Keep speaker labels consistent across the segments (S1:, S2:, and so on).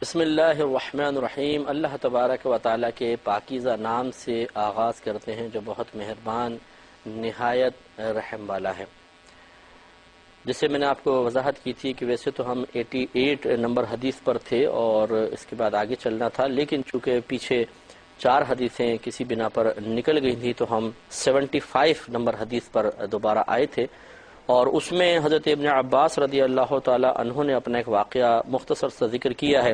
S1: بسم اللہ الرحمن الرحیم۔ اللہ تبارک و تعالیٰ کے پاکیزہ نام سے آغاز کرتے ہیں جو بہت مہربان نہایت رحم والا ہے۔ جسے میں نے آپ کو وضاحت کی تھی کہ ویسے تو ہم 88 نمبر حدیث پر تھے اور اس کے بعد آگے چلنا تھا، لیکن چونکہ پیچھے 4 حدیثیں کسی بنا پر نکل گئی تھی تو ہم 75 نمبر حدیث پر دوبارہ آئے تھے، اور اس میں حضرت ابن عباس رضی اللہ تعالی عنہ نے اپنا ایک واقعہ مختصر سا ذکر کیا ہے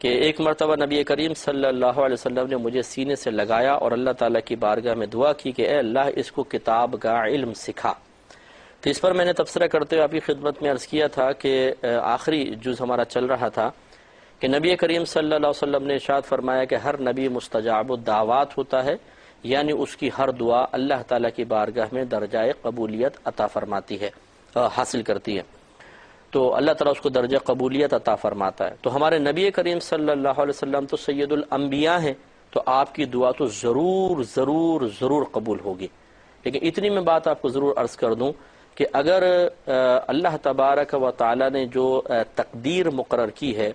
S1: کہ ایک مرتبہ نبی کریم صلی اللہ علیہ وسلم نے مجھے سینے سے لگایا اور اللہ تعالیٰ کی بارگاہ میں دعا کی کہ اے اللہ اس کو کتاب کا علم سکھا۔ تو اس پر میں نے تبصرہ کرتے ہوئے آپ کی خدمت میں عرض کیا تھا کہ آخری جز ہمارا چل رہا تھا کہ نبی کریم صلی اللہ علیہ وسلم نے ارشاد فرمایا کہ ہر نبی مستجاب الدعوات ہوتا ہے، یعنی اس کی ہر دعا اللہ تعالیٰ کی بارگاہ میں درجہ قبولیت عطا فرماتی ہے، حاصل کرتی ہے، تو اللہ تعالیٰ اس کو درجہ قبولیت عطا فرماتا ہے۔ تو ہمارے نبی کریم صلی اللہ علیہ وسلم تو سید الانبیاء ہیں، تو آپ کی دعا تو ضرور ضرور ضرور قبول ہوگی۔ لیکن اتنی میں بات آپ کو ضرور عرض کر دوں کہ اگر اللہ تبارک و تعالیٰ نے جو تقدیر مقرر کی ہے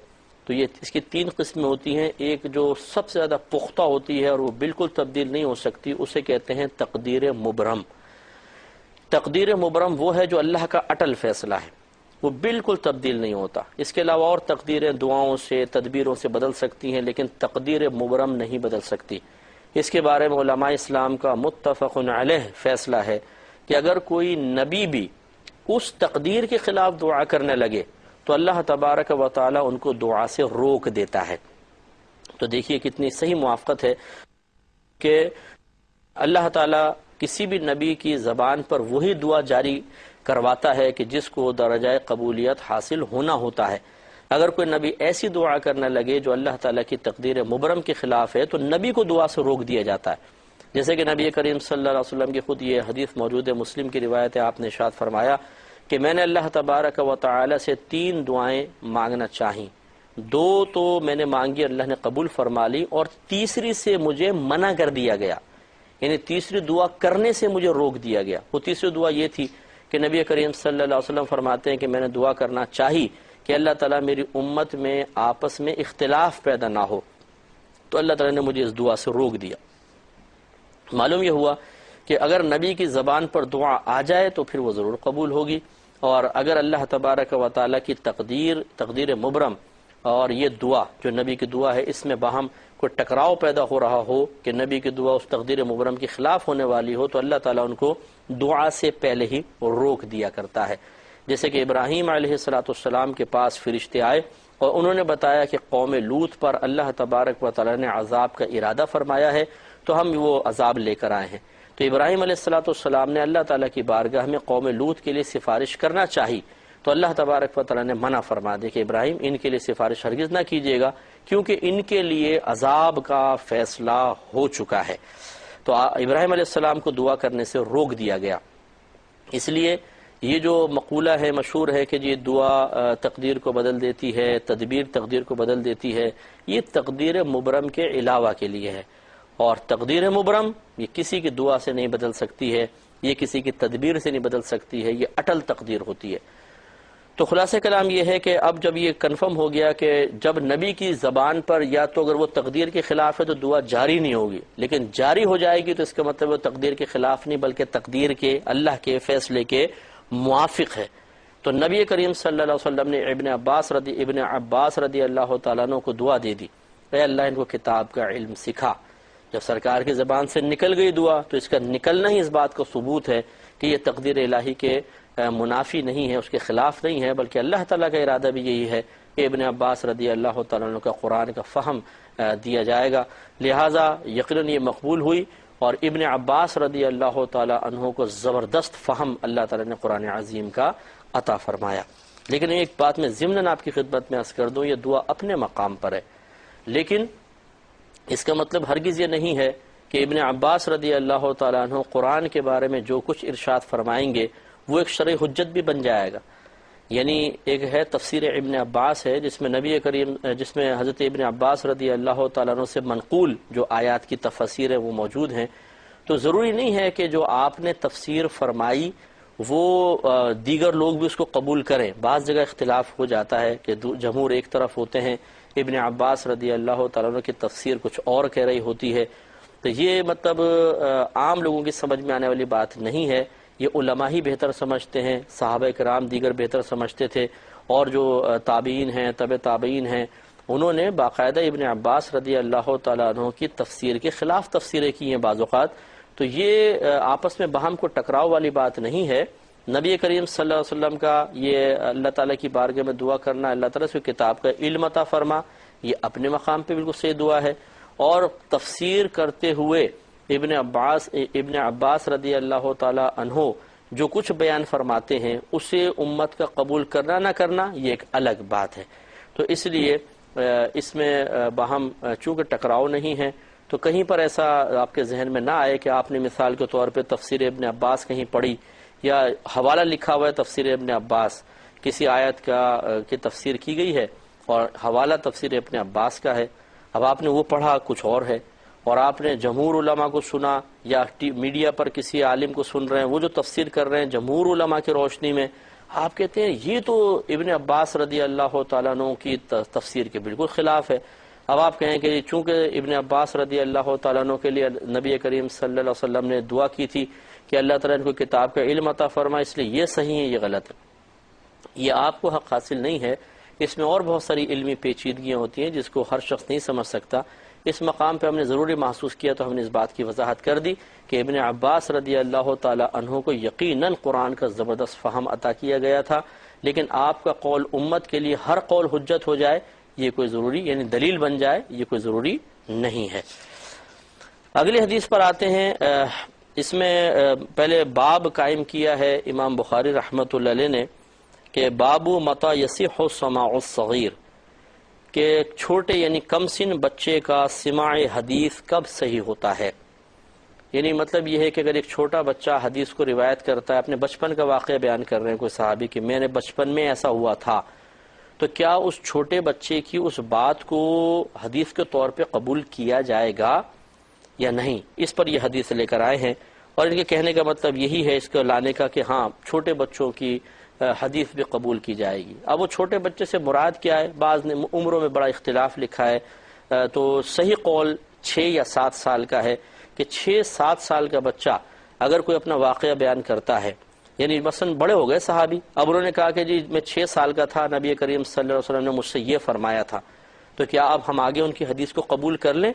S1: تو یہ اس کی 3 قسمیں ہوتی ہیں۔ ایک جو سب سے زیادہ پختہ ہوتی ہے اور وہ بالکل تبدیل نہیں ہو سکتی، اسے کہتے ہیں تقدیر مبرم۔ تقدیر مبرم وہ ہے جو اللہ کا اٹل فیصلہ ہے، وہ بالکل تبدیل نہیں ہوتا۔ اس کے علاوہ اور تقدیریں دعاؤں سے تدبیروں سے بدل سکتی ہیں، لیکن تقدیر مبرم نہیں بدل سکتی۔ اس کے بارے میں علماء اسلام کا متفق علیہ فیصلہ ہے کہ اگر کوئی نبی بھی اس تقدیر کے خلاف دعا کرنے لگے تو اللہ تبارک و تعالی ان کو دعا سے روک دیتا ہے۔ تو دیکھیے کتنی صحیح موافقت ہے کہ اللہ تعالی کسی بھی نبی کی زبان پر وہی دعا جاری کرواتا ہے کہ جس کو درجہ قبولیت حاصل ہونا ہوتا ہے۔ اگر کوئی نبی ایسی دعا کرنے لگے جو اللہ تعالیٰ کی تقدیر مبرم کے خلاف ہے تو نبی کو دعا سے روک دیا جاتا ہے۔ جیسے کہ نبی کریم صلی اللہ علیہ وسلم کی خود یہ حدیث موجود ہے، مسلم کی روایت ہے، آپ نے ارشاد فرمایا کہ میں نے اللہ تبارک و تعالی سے 3 دعائیں مانگنا چاہیں، 2 تو میں نے مانگی اللہ نے قبول فرما لی، اور تیسری سے مجھے منع کر دیا گیا، یعنی تیسری دعا کرنے سے مجھے روک دیا گیا۔ وہ تیسری دعا یہ تھی کہ نبی کریم صلی اللہ علیہ وسلم فرماتے ہیں کہ میں نے دعا کرنا چاہی کہ اللہ تعالیٰ میری امت میں آپس میں اختلاف پیدا نہ ہو، تو اللہ تعالیٰ نے مجھے اس دعا سے روک دیا۔ معلوم یہ ہوا کہ اگر نبی کی زبان پر دعا آ جائے تو پھر وہ ضرور قبول ہوگی، اور اگر اللہ تبارک و تعالیٰ کی تقدیر مبرم اور یہ دعا جو نبی کی دعا ہے اس میں باہم کوئی ٹکراؤ پیدا ہو رہا ہو کہ نبی کی دعا اس تقدیر مبرم کے خلاف ہونے والی ہو، تو اللہ تعالیٰ ان کو دعا سے پہلے ہی روک دیا کرتا ہے۔ جیسے کہ ابراہیم علیہ السلام کے پاس فرشتے آئے اور انہوں نے بتایا کہ قوم لوط پر اللہ تبارک و تعالیٰ نے عذاب کا ارادہ فرمایا ہے، تو ہم وہ عذاب لے کر آئے ہیں۔ تو ابراہیم علیہ السلام نے اللہ تعالیٰ کی بارگاہ میں قوم لوط کے لیے سفارش کرنا چاہی، تو اللہ تبارک و تعالیٰ نے منع فرما دیا کہ ابراہیم ان کے لیے سفارش ہرگز نہ کیجیے گا، کیونکہ ان کے لیے عذاب کا فیصلہ ہو چکا ہے۔ تو ابراہیم علیہ السلام کو دعا کرنے سے روک دیا گیا۔ اس لیے یہ جو مقولہ ہے مشہور ہے کہ یہ دعا تقدیر کو بدل دیتی ہے، تدبیر تقدیر کو بدل دیتی ہے، یہ تقدیر مبرم کے علاوہ کے لیے ہے، اور تقدیر مبرم یہ کسی کی دعا سے نہیں بدل سکتی ہے، یہ کسی کی تدبیر سے نہیں بدل سکتی ہے، یہ اٹل تقدیر ہوتی ہے۔ تو خلاصہ کلام یہ ہے کہ اب جب یہ کنفرم ہو گیا کہ جب نبی کی زبان پر یا تو اگر وہ تقدیر کے خلاف ہے تو دعا جاری نہیں ہوگی، لیکن جاری ہو جائے گی تو اس کا مطلب وہ تقدیر کے خلاف نہیں بلکہ تقدیر کے اللہ کے فیصلے کے موافق ہے۔ تو نبی کریم صلی اللہ علیہ وسلم نے ابن عباس رضی اللہ تعالیٰ عنہ کو دعا دے دی، اے اللہ ان کو کتاب کا علم سکھا۔ جب سرکار کی زبان سے نکل گئی دعا تو اس کا نکلنا ہی اس بات کا ثبوت ہے کہ یہ تقدیر الہی کے منافی نہیں ہے، اس کے خلاف نہیں ہے، بلکہ اللہ تعالیٰ کا ارادہ بھی یہی ہے کہ ابن عباس رضی اللہ تعالیٰ عنہ کا قرآن کا فہم دیا جائے گا، لہٰذا یقیناً یہ مقبول ہوئی، اور ابن عباس رضی اللہ تعالیٰ عنہ کو زبردست فہم اللہ تعالیٰ نے قرآن عظیم کا عطا فرمایا۔ لیکن ایک بات میں ضمناً آپ کی خدمت میں عرض کر دوں، یہ دعا اپنے مقام پر ہے، لیکن اس کا مطلب ہرگز یہ نہیں ہے کہ ابن عباس رضی اللہ تعالیٰ عنہ قرآن کے بارے میں جو کچھ ارشاد فرمائیں گے وہ ایک شرعی حجت بھی بن جائے گا۔ یعنی ایک ہے تفسیر ابن عباس ہے جس میں حضرت ابن عباس رضی اللہ تعالیٰ عنہ سے منقول جو آیات کی تفسیر ہے وہ موجود ہیں، تو ضروری نہیں ہے کہ جو آپ نے تفسیر فرمائی وہ دیگر لوگ بھی اس کو قبول کریں۔ بعض جگہ اختلاف ہو جاتا ہے کہ جمہور ایک طرف ہوتے ہیں ابن عباس رضی اللہ تعالیٰ عنہ کی تفسیر کچھ اور کہہ رہی ہوتی ہے. تو یہ مطلب عام لوگوں کی سمجھ میں آنے والی بات نہیں ہے. یہ علماء ہی بہتر سمجھتے ہیں، صحابہ کرام دیگر بہتر سمجھتے تھے، اور جو تابعین ہیں، تبع تابعین ہیں، انہوں نے باقاعدہ ابن عباس رضی اللہ تعالیٰ عنہ کی تفسیر کے خلاف تفسیریں کی ہیں بعض اوقات. تو یہ آپس میں باہم کو ٹکراؤ والی بات نہیں ہے. نبی کریم صلی اللہ علیہ وسلم کا یہ اللہ تعالیٰ کی بارگاہ میں دعا کرنا، اللہ تعالیٰ سے کتاب کا علم عطا فرما، یہ اپنے مقام پہ بالکل صحیح دعا ہے. اور تفسیر کرتے ہوئے ابن عباس رضی اللہ تعالیٰ عنہ جو کچھ بیان فرماتے ہیں اسے امت کا قبول کرنا نہ کرنا یہ ایک الگ بات ہے. تو اس لیے اس میں باہم چونکہ ٹکراؤ نہیں ہے، تو کہیں پر ایسا آپ کے ذہن میں نہ آئے کہ آپ نے مثال کے طور پہ تفسیر ابن عباس کہیں پڑھی یا حوالہ لکھا ہوا ہے تفسیر ابن عباس، کسی آیت کی تفسیر کی گئی ہے اور حوالہ تفسیر ابن عباس کا ہے. اب آپ نے وہ پڑھا کچھ اور ہے، اور آپ نے جمہور علماء کو سنا یا میڈیا پر کسی عالم کو سن رہے ہیں وہ جو تفسیر کر رہے ہیں جمہور علماء کی روشنی میں، آپ کہتے ہیں یہ تو ابن عباس رضی اللہ تعالیٰ عنہ کی تفسیر کے بالکل خلاف ہے. اب آپ کہیں کہ چونکہ ابن عباس رضی اللہ تعالیٰ عنہ کے لیے نبی کریم صلی اللہ علیہ وسلم نے دعا کی تھی کہ اللہ تعالیٰ ان کو کتاب کا علم عطا فرما، اس لیے یہ صحیح ہے، یہ غلط ہے. یہ آپ کو حق حاصل نہیں ہے. اس میں اور بہت ساری علمی پیچیدگیاں ہوتی ہیں جس کو ہر شخص نہیں سمجھ سکتا. اس مقام پہ ہم نے ضروری محسوس کیا تو ہم نے اس بات کی وضاحت کر دی کہ ابن عباس رضی اللہ تعالی عنہ کو یقیناً قرآن کا زبردست فہم عطا کیا گیا تھا، لیکن آپ کا قول امت کے لیے ہر قول حجت ہو جائے یہ کوئی ضروری، یعنی دلیل بن جائے، یہ کوئی ضروری نہیں ہے. اگلی حدیث پر آتے ہیں. اس میں پہلے باب قائم کیا ہے امام بخاری رحمۃ اللہ علیہ نے کہ باب متى يصح سماع الصغیر، کہ چھوٹے یعنی کم سن بچے کا سماع حدیث کب صحیح ہوتا ہے. یعنی مطلب یہ ہے کہ اگر ایک چھوٹا بچہ حدیث کو روایت کرتا ہے، اپنے بچپن کا واقعہ بیان کر رہے ہیں کوئی صحابی کہ میں نے بچپن میں ایسا ہوا تھا، تو کیا اس چھوٹے بچے کی اس بات کو حدیث کے طور پہ قبول کیا جائے گا یا نہیں، اس پر یہ حدیث لے کر آئے ہیں. اور ان کے کہنے کا مطلب یہی ہے اس کو لانے کا کہ ہاں چھوٹے بچوں کی حدیث بھی قبول کی جائے گی. اب وہ چھوٹے بچے سے مراد کیا ہے؟ بعض نے عمروں میں بڑا اختلاف لکھا ہے، تو صحیح قول 6 یا 7 سال کا ہے کہ 6-7 سال کا بچہ اگر کوئی اپنا واقعہ بیان کرتا ہے، یعنی مثلا بڑے ہو گئے صحابی، اب انہوں نے کہا کہ جی میں 6 سال کا تھا، نبی کریم صلی اللہ علیہ وسلم نے مجھ سے یہ فرمایا تھا، تو کیا اب ہم آگے ان کی حدیث کو قبول کر لیں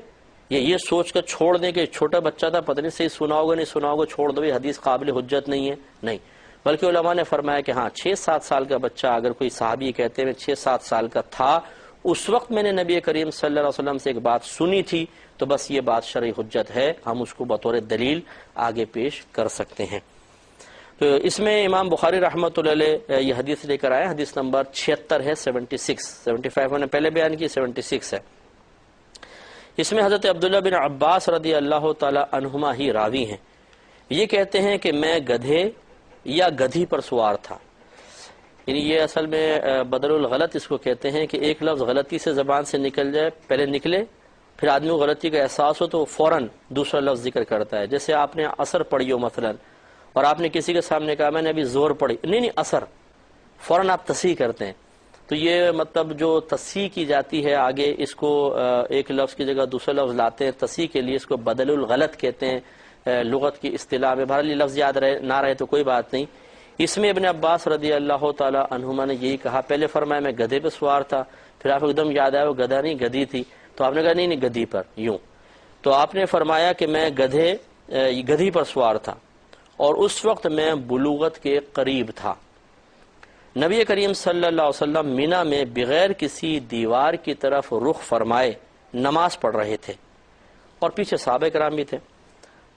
S1: یا یہ سوچ کر چھوڑ دیں کہ چھوٹا بچہ تھا پتہ نہیں صحیح سنا ہوگا نہیں سنا ہوگا، چھوڑ دو یہ حدیث قابل حجت نہیں ہے؟ نہیں، بلکہ علماء نے فرمایا کہ ہاں 6-7 سال کا بچہ اگر کوئی صحابی کہتے ہیں میں 6-7 سال کا تھا، اس وقت میں نے نبی کریم صلی اللہ علیہ وسلم سے ایک بات سنی تھی، تو بس یہ بات شرعی حجت ہے، ہم اس کو بطور دلیل آگے پیش کر سکتے ہیں. تو اس میں امام بخاری رحمۃ اللہ علیہ یہ حدیث لے کر آئے، حدیث نمبر 76 ہے، 75 میں نے پہلے بیان کی، 76 ہے. اس میں حضرت عبداللہ بن عباس رضی اللہ تعالی عنہما ہی راوی ہیں. یہ کہتے ہیں کہ میں گدھے یا گدھی پر سوار تھا. یعنی یہ اصل میں بدل الغلط اس کو کہتے ہیں کہ ایک لفظ غلطی سے زبان سے نکل جائے، پہلے نکلے پھر آدمی کو غلطی کا احساس ہو تو وہ فوراً دوسرا لفظ ذکر کرتا ہے. جیسے آپ نے اثر پڑھی ہو مثلا اور آپ نے کسی کے سامنے کہا میں نے ابھی زور پڑھی، نہیں اثر، فوراً آپ تصحیح کرتے ہیں. تو یہ مطلب جو تصحیح کی جاتی ہے آگے اس کو ایک لفظ کی جگہ دوسرا لفظ لاتے ہیں تصحیح کے لیے، اس کو بدل الغلط کہتے ہیں لغت کی اصطلاح میں. بہرحال یہ لفظ یاد نہ رہے تو کوئی بات نہیں. اس میں ابن عباس رضی اللہ تعالی عنہما نے یہی کہا، پہلے فرمایا میں گدھے پہ سوار تھا، پھر آپ ایک دم یاد آیا وہ گدھا نہیں گدھی تھی، تو آپ نے کہا نہیں گدھی پر یوں. تو آپ نے فرمایا کہ میں گدھی پر سوار تھا اور اس وقت میں بلوغت کے قریب تھا. نبی کریم صلی اللہ علیہ وسلم مینا میں بغیر کسی دیوار کی طرف رخ فرمائے نماز پڑھ رہے تھے اور پیچھے صحابہ کرام بھی تھے.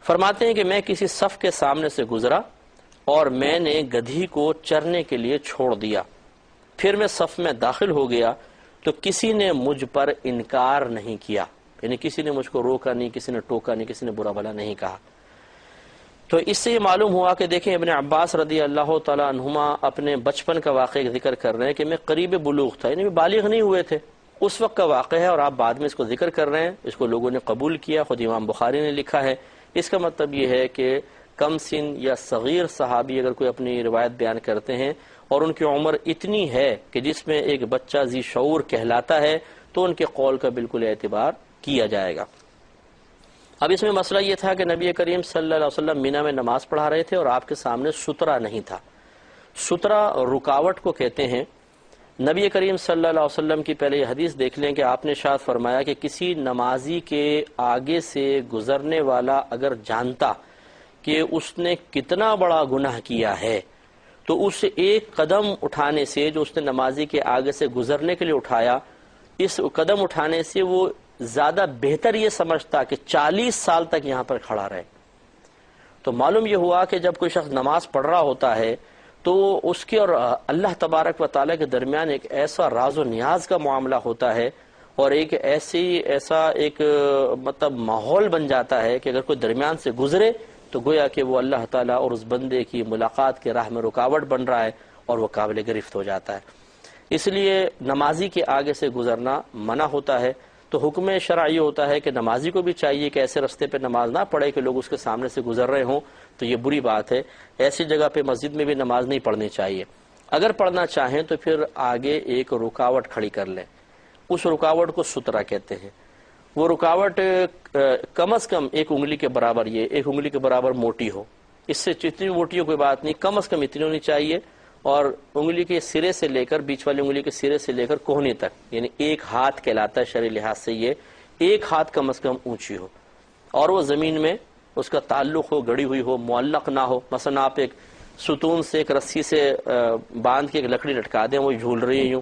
S1: فرماتے ہیں کہ میں کسی صف کے سامنے سے گزرا اور میں نے گدھی کو چرنے کے لیے چھوڑ دیا، پھر میں صف میں داخل ہو گیا تو کسی نے مجھ پر انکار نہیں کیا، یعنی کسی نے مجھ کو روکا نہیں، کسی نے ٹوکا نہیں، کسی نے برا بھلا نہیں کہا. تو اس سے یہ معلوم ہوا کہ دیکھیں ابن عباس رضی اللہ تعالی عنہما اپنے بچپن کا واقعہ ذکر کر رہے ہیں کہ میں قریب بلوغ تھا، یعنی بالغ نہیں ہوئے تھے، اس وقت کا واقعہ ہے اور آپ بعد میں اس کو ذکر کر رہے ہیں. اس کو لوگوں نے قبول کیا، خود امام بخاری نے لکھا ہے. اس کا مطلب یہ ہے کہ کم سن یا صغیر صحابی اگر کوئی اپنی روایت بیان کرتے ہیں اور ان کی عمر اتنی ہے کہ جس میں ایک بچہ ذی شعور کہلاتا ہے، تو ان کے قول کا بالکل اعتبار کیا جائے گا۔ اب اس میں مسئلہ یہ تھا کہ نبی کریم صلی اللہ علیہ وسلم مینا میں نماز پڑھا رہے تھے اور آپ کے سامنے سترہ نہیں تھا۔ سترہ رکاوٹ کو کہتے ہیں۔ نبی کریم صلی اللہ علیہ وسلم کی پہلے یہ حدیث دیکھ لیں کہ آپ نے ارشاد فرمایا کہ کسی نمازی کے آگے سے گزرنے والا اگر جانتا کہ اس نے کتنا بڑا گناہ کیا ہے تو اس ایک قدم اٹھانے سے، جو اس نے نمازی کے آگے سے گزرنے کے لیے اٹھایا، اس قدم اٹھانے سے وہ زیادہ بہتر یہ سمجھتا کہ 40 سال تک یہاں پر کھڑا رہے۔ تو معلوم یہ ہوا کہ جب کوئی شخص نماز پڑھ رہا ہوتا ہے تو اس کے اور اللہ تبارک و تعالیٰ کے درمیان ایک ایسا راز و نیاز کا معاملہ ہوتا ہے، اور ایسا ایک مطلب ماحول بن جاتا ہے کہ اگر کوئی درمیان سے گزرے تو گویا کہ وہ اللہ تعالیٰ اور اس بندے کی ملاقات کے راہ میں رکاوٹ بن رہا ہے اور وہ قابل گرفت ہو جاتا ہے۔ اس لیے نمازی کے آگے سے گزرنا منع ہوتا ہے۔ تو حکم شرعی یہ ہوتا ہے کہ نمازی کو بھی چاہیے کہ ایسے رستے پہ نماز نہ پڑھے کہ لوگ اس کے سامنے سے گزر رہے ہوں، تو یہ بری بات ہے۔ ایسی جگہ پہ مسجد میں بھی نماز نہیں پڑھنی چاہیے۔ اگر پڑھنا چاہیں تو پھر آگے ایک رکاوٹ کھڑی کر لیں، اس رکاوٹ کو سترہ کہتے ہیں۔ وہ رکاوٹ کم از کم ایک انگلی کے برابر، ایک انگلی کے برابر موٹی ہو، اس سے جتنی موٹی ہو کوئی بات نہیں، کم از کم اتنی ہونی چاہیے، اور انگلی کے سرے سے لے کر، بیچ والی انگلی کے سرے سے لے کر کوہنی تک، یعنی ایک ہاتھ کہلاتا ہے شرعی لحاظ سے، یہ ایک ہاتھ کم از کم اونچی ہو، اور وہ زمین میں اس کا تعلق ہو، گڑی ہوئی ہو، معلق نہ ہو۔ مثلا آپ ایک ستون سے، ایک رسی سے باندھ کے ایک لکڑی لٹکا دیں، وہ جھول رہی ہے یوں،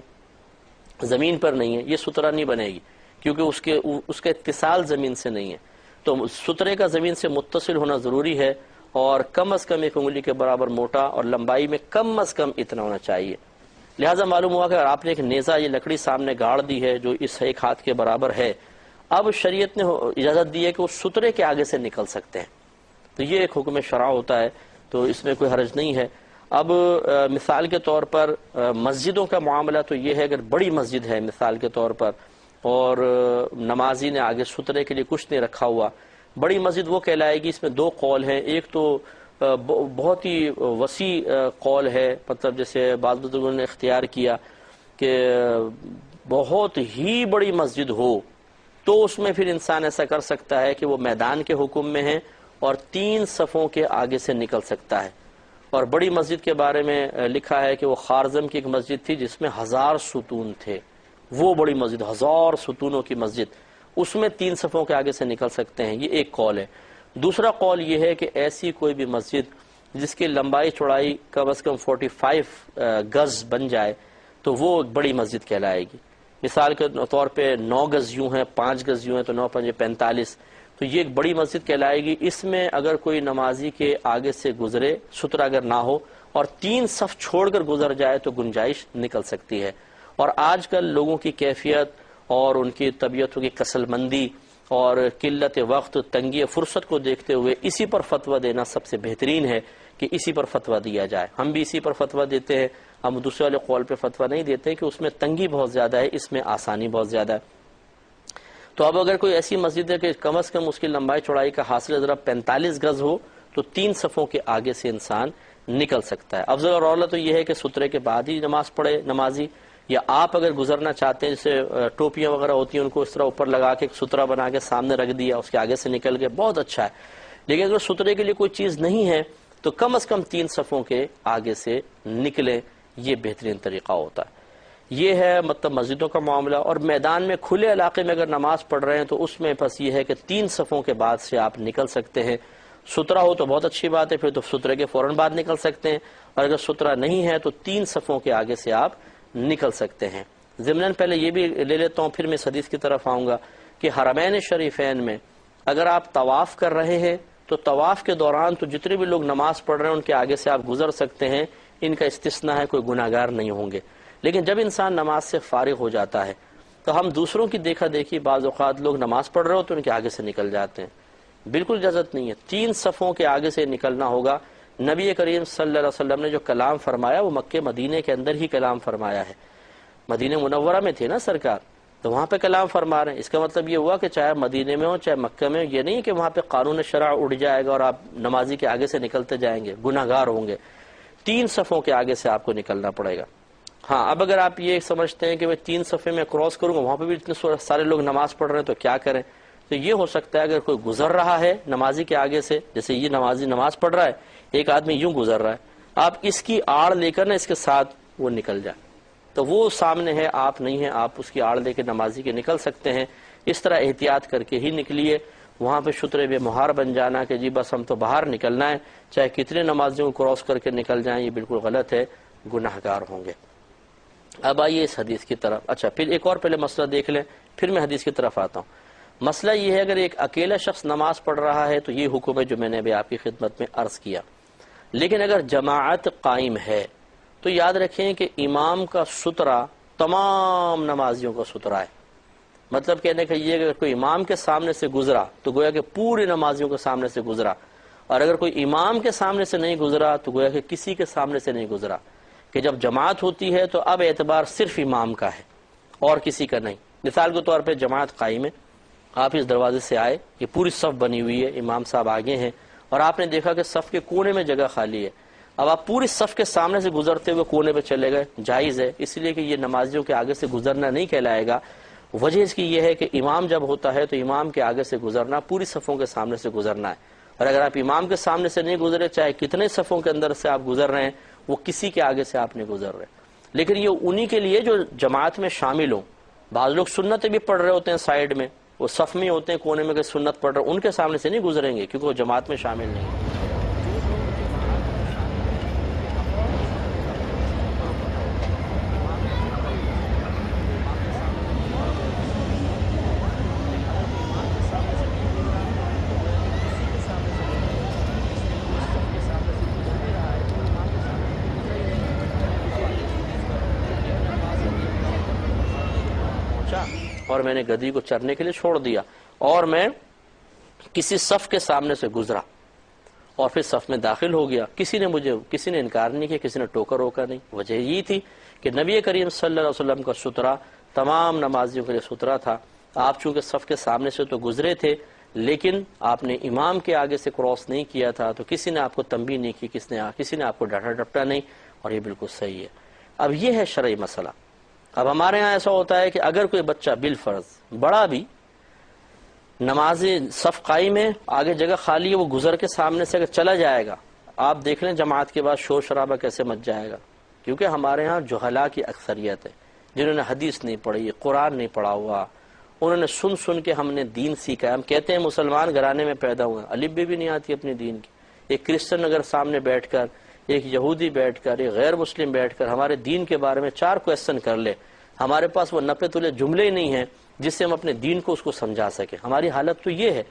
S1: زمین پر نہیں ہے، یہ سترہ نہیں بنے گی، کیونکہ اس کا اتصال زمین سے نہیں ہے۔ تو سترے کا زمین سے متصل ہونا ضروری ہے، اور کم از کم ایک انگلی کے برابر موٹا، اور لمبائی میں کم از کم اتنا ہونا چاہیے۔ لہٰذا معلوم ہوا کہ اگر آپ نے ایک نیزہ، یہ لکڑی سامنے گاڑ دی ہے جو اس ایک ہاتھ کے برابر ہے، اب شریعت نے اجازت دی ہے کہ وہ سترے کے آگے سے نکل سکتے ہیں، تو یہ ایک حکم شرع ہوتا ہے، تو اس میں کوئی حرج نہیں ہے۔ اب مثال کے طور پر مسجدوں کا معاملہ تو یہ ہے، اگر بڑی مسجد ہے مثال کے طور پر اور نمازی نے آگے سترے کے لیے کچھ نہیں رکھا ہوا، بڑی مسجد وہ کہلائے گی۔ اس میں دو قول ہیں، ایک تو بہت ہی وسیع قول ہے، مطلب جیسے بعض بزرگوں نے اختیار کیا کہ بہت ہی بڑی مسجد ہو تو اس میں پھر انسان ایسا کر سکتا ہے کہ وہ میدان کے حکم میں ہے اور 3 صفوں کے آگے سے نکل سکتا ہے۔ اور بڑی مسجد کے بارے میں لکھا ہے کہ وہ خارزم کی ایک مسجد تھی جس میں 1000 ستون تھے، وہ بڑی مسجد، 1000 ستونوں کی مسجد، اس میں 3 صفوں کے آگے سے نکل سکتے ہیں، یہ ایک قول ہے۔ دوسرا قول یہ ہے کہ ایسی کوئی بھی مسجد جس کی لمبائی چوڑائی کم از کم 45 گز بن جائے تو وہ ایک بڑی مسجد کہلائے گی۔ مثال کے طور پہ 9 گز یوں ہیں، 5 گز یوں ہیں، تو 9 5 45، تو یہ ایک بڑی مسجد کہلائے گی۔ اس میں اگر کوئی نمازی کے آگے سے گزرے، سترہ اگر نہ ہو، اور 3 صف چھوڑ کر گزر جائے تو گنجائش نکل سکتی ہے۔ اور آج کل لوگوں کی کیفیت اور ان کی طبیعتوں کی کسل مندی اور قلت وقت، تنگی فرصت کو دیکھتے ہوئے اسی پر فتویٰ دینا سب سے بہترین ہے کہ اسی پر فتویٰ دیا جائے۔ ہم بھی اسی پر فتویٰ دیتے ہیں، ہم دوسرے والے قول پہ فتویٰ نہیں دیتے کہ اس میں تنگی بہت زیادہ ہے، اس میں آسانی بہت زیادہ ہے۔ تو اب اگر کوئی ایسی مسجد ہے کہ کم از کم اس کی لمبائی چوڑائی کا حاصل ضرب 45 گز ہو تو 3 صفوں کے آگے سے انسان نکل سکتا ہے۔ افضل اور اولہ تو یہ ہے کہ سترے کے بعد ہی نماز پڑھے نمازی، یا آپ اگر گزرنا چاہتے ہیں، جیسے ٹوپیاں وغیرہ ہوتی ہیں ان کو اس طرح اوپر لگا کے سترہ بنا کے سامنے رکھ دیا، اس کے آگے سے نکل کے، بہت اچھا ہے۔ لیکن اگر سترے کے لیے کوئی چیز نہیں ہے تو کم از کم 3 صفوں کے آگے سے نکلیں، یہ بہترین طریقہ ہوتا ہے۔ یہ ہے مطلب مسجدوں کا معاملہ۔ اور میدان میں کھلے علاقے میں اگر نماز پڑھ رہے ہیں تو اس میں بس یہ ہے کہ 3 صفوں کے بعد سے آپ نکل سکتے ہیں۔ سترہ ہو تو بہت اچھی بات ہے، پھر تو سترے کے فوراً بعد نکل سکتے ہیں، اور اگر سترہ نہیں ہے تو 3 صفوں کے آگے سے آپ نکل سکتے ہیں۔ ضمناً پہلے یہ بھی لے لیتا ہوں، پھر میں اس حدیث کی طرف آؤں گا کہ حرمین شریفین میں اگر آپ طواف کر رہے ہیں تو طواف کے دوران تو جتنے بھی لوگ نماز پڑھ رہے ہیں ان کے آگے سے آپ گزر سکتے ہیں، ان کا استثناء ہے، کوئی گناہ گار نہیں ہوں گے۔ لیکن جب انسان نماز سے فارغ ہو جاتا ہے تو ہم دوسروں کی دیکھا دیکھی، بعض اوقات لوگ نماز پڑھ رہے ہو تو ان کے آگے سے نکل جاتے ہیں، بالکل اجازت نہیں ہے۔ 3 صفوں کے آگے سے نکلنا ہوگا۔ نبی کریم صلی اللہ علیہ وسلم نے جو کلام فرمایا وہ مکہ مدینے کے اندر ہی کلام فرمایا ہے۔ مدینہ منورہ میں تھے نا سرکار، تو وہاں پہ کلام فرما رہے ہیں۔ اس کا مطلب یہ ہوا کہ چاہے مدینے میں ہو چاہے مکہ میں ہو، یہ نہیں کہ وہاں پہ قانون شرع اڑ جائے گا اور آپ نمازی کے آگے سے نکلتے جائیں گے، گناہ گار ہوں گے۔ 3 صفوں کے آگے سے آپ کو نکلنا پڑے گا۔ ہاں اب اگر آپ یہ سمجھتے ہیں کہ میں 3 صفحے میں کراس کروں گا، وہاں پہ بھی اتنے سارے لوگ نماز پڑھ رہے ہیں تو کیا کریں، تو یہ ہو سکتا ہے اگر کوئی گزر رہا ہے نمازی کے آگے سے، جیسے یہ نمازی نماز پڑھ رہا ہے، ایک آدمی یوں گزر رہا ہے، آپ اس کی آڑ لے کر نا اس کے ساتھ وہ نکل جائے، تو وہ سامنے ہے، آپ نہیں ہیں، آپ اس کی آڑ لے کے نمازی کے نکل سکتے ہیں، اس طرح احتیاط کر کے ہی نکلیے۔ وہاں پہ شترے بے مہار بن جانا کہ جی بس ہم تو باہر نکلنا ہے، چاہے کتنے نمازیوں کو کراس کر کے نکل جائیں، یہ بالکل غلط ہے، گناہ گار ہوں گے۔ اب آئیے اس حدیث کی طرف، اچھا پھر ایک اور پہلے مسئلہ دیکھ لیں، پھر میں حدیث کی طرف آتا ہوں۔ مسئلہ یہ ہے اگر ایک اکیلا شخص نماز پڑھ رہا ہے تو یہ حکم ہے جو میں نے ابھی آپ کی خدمت میں عرض کیا، لیکن اگر جماعت قائم ہے تو یاد رکھیں کہ امام کا سترہ تمام نمازیوں کا سترہ ہے، مطلب کہنے کا یہ اگر کوئی امام کے سامنے سے گزرا تو گویا کہ پورے نمازیوں کے سامنے سے گزرا، اور اگر کوئی امام کے سامنے سے نہیں گزرا تو گویا کہ کسی کے سامنے سے نہیں گزرا، کہ جب جماعت ہوتی ہے تو اب اعتبار صرف امام کا ہے اور کسی کا نہیں۔ مثال کے طور پہ جماعت قائم ہے، آپ اس دروازے سے آئے، یہ پوری صف بنی ہوئی ہے، امام صاحب آگے ہیں، اور آپ نے دیکھا کہ صف کے کونے میں جگہ خالی ہے، اب آپ پوری صف کے سامنے سے گزرتے ہوئے کونے پہ چلے گئے، جائز ہے، اس لیے کہ یہ نمازیوں کے آگے سے گزرنا نہیں کہلائے گا۔ وجہ اس کی یہ ہے کہ امام جب ہوتا ہے تو امام کے آگے سے گزرنا پوری صفوں کے سامنے سے گزرنا ہے، اور اگر آپ امام کے سامنے سے نہیں گزرے، چاہے کتنے صفوں کے اندر سے آپ گزر رہے ہیں، وہ کسی کے آگے سے آپ نہیں گزر رہے۔ لیکن یہ انہی کے لیے جو جماعت میں شامل ہوں، بعض لوگ سنتیں بھی پڑھ رہے ہوتے ہیں سائیڈ میں، وہ صف میں ہوتے ہیں کونے میں کہ سنت پڑھ رہے، ان کے سامنے سے نہیں گزریں گے کیونکہ وہ جماعت میں شامل نہیں ہیں۔ اور میں نے گدھی کو چرنے کے لیے چھوڑ دیا اور میں کسی صف کے سامنے سے گزرا اور پھر صف میں داخل ہو گیا، کسی نے انکار نہیں کیا، کسی نے ٹوکا روکا نہیں۔ وجہ یہ تھی کہ نبی کریم صلی اللہ علیہ وسلم کا سترہ تمام نمازیوں کے لیے سترہ تھا، آپ چونکہ صف کے سامنے سے تو گزرے تھے لیکن آپ نے امام کے آگے سے کراس نہیں کیا تھا، تو کسی نے آپ کو تنبیہ نہیں کی، کسی نے آپ کو ڈانٹا ڈپٹا نہیں، اور یہ بالکل صحیح ہے۔ اب یہ ہے شرعی مسئلہ۔ اب ہمارے ہاں ایسا ہوتا ہے کہ اگر کوئی بچہ بالفرض بڑا بھی نماز صف قائم ہے، آگے جگہ خالی ہے، وہ گزر کے سامنے سے اگر چلا جائے گا، آپ دیکھ لیں جماعت کے بعد شور شرابہ کیسے مچ جائے گا، کیونکہ ہمارے ہاں جہلاء کی اکثریت ہے، جنہوں نے حدیث نہیں پڑھی، قرآن نہیں پڑھا ہوا، انہوں نے سن کے ہم نے دین سیکھا ہے۔ ہم کہتے ہیں مسلمان گھرانے میں پیدا ہوئے ہیں، الف بھی نہیں آتی اپنے دین کی۔ ایک کرسچن اگر سامنے بیٹھ کر، ایک یہودی بیٹھ کر، ایک غیر مسلم بیٹھ کر ہمارے دین کے بارے میں 4 کویسچن کر لے، ہمارے پاس وہ 90 تلے جملے ہی نہیں ہیں جس سے ہم اپنے دین کو اس کو سمجھا سکیں، ہماری حالت تو یہ ہے۔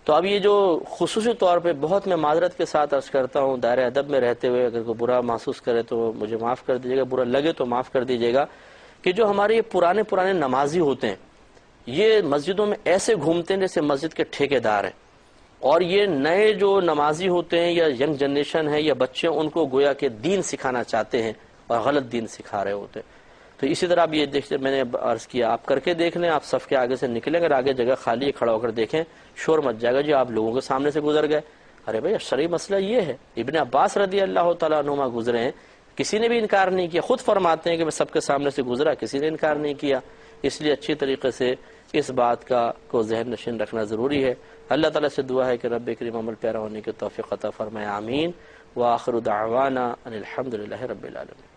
S1: تو اب یہ جو خصوصی طور پہ بہت میں معذرت کے ساتھ عرض کرتا ہوں، دائرہ ادب میں رہتے ہوئے اگر کوئی برا محسوس کرے تو مجھے معاف کر دیجیے گا، برا لگے تو معاف کر دیجیے گا، کہ جو ہمارے یہ پرانے نمازی ہوتے ہیں یہ مسجدوں میں ایسے گھومتے ہیں جیسے مسجد کے ٹھیکیدار ہیں، اور یہ نئے جو نمازی ہوتے ہیں یا ینگ جنریشن ہے یا بچے ان کو گویا کہ دین سکھانا چاہتے ہیں اور غلط دین سکھا رہے ہوتے ہیں۔ تو اسی طرح آپ یہ دیکھتے، میں نے عرض کیا، آپ کر کے دیکھ لیں، آپ صف کے آگے سے نکلیں، اگر آگے جگہ خالی ہے کھڑا ہو کر دیکھیں، شور مچ جائے گا جی آپ لوگوں کے سامنے سے گزر گئے۔ ارے بھائی شرعی مسئلہ یہ ہے، ابن عباس رضی اللہ تعالیٰ عنہما گزرے ہیں، کسی نے بھی انکار نہیں کیا، خود فرماتے ہیں کہ میں سب کے سامنے سے گزرا، کسی نے انکار نہیں کیا۔ اس لیے اچھی طریقے سے اس بات کو ذہن نشین رکھنا ضروری ہے۔ اللہ تعالیٰ سے دعا ہے کہ رب کریم عمل پیرا ہونے کی توفیق عطا فرمائے، آمین۔ وآخر دعوانا ان الحمد للہ رب العالمین۔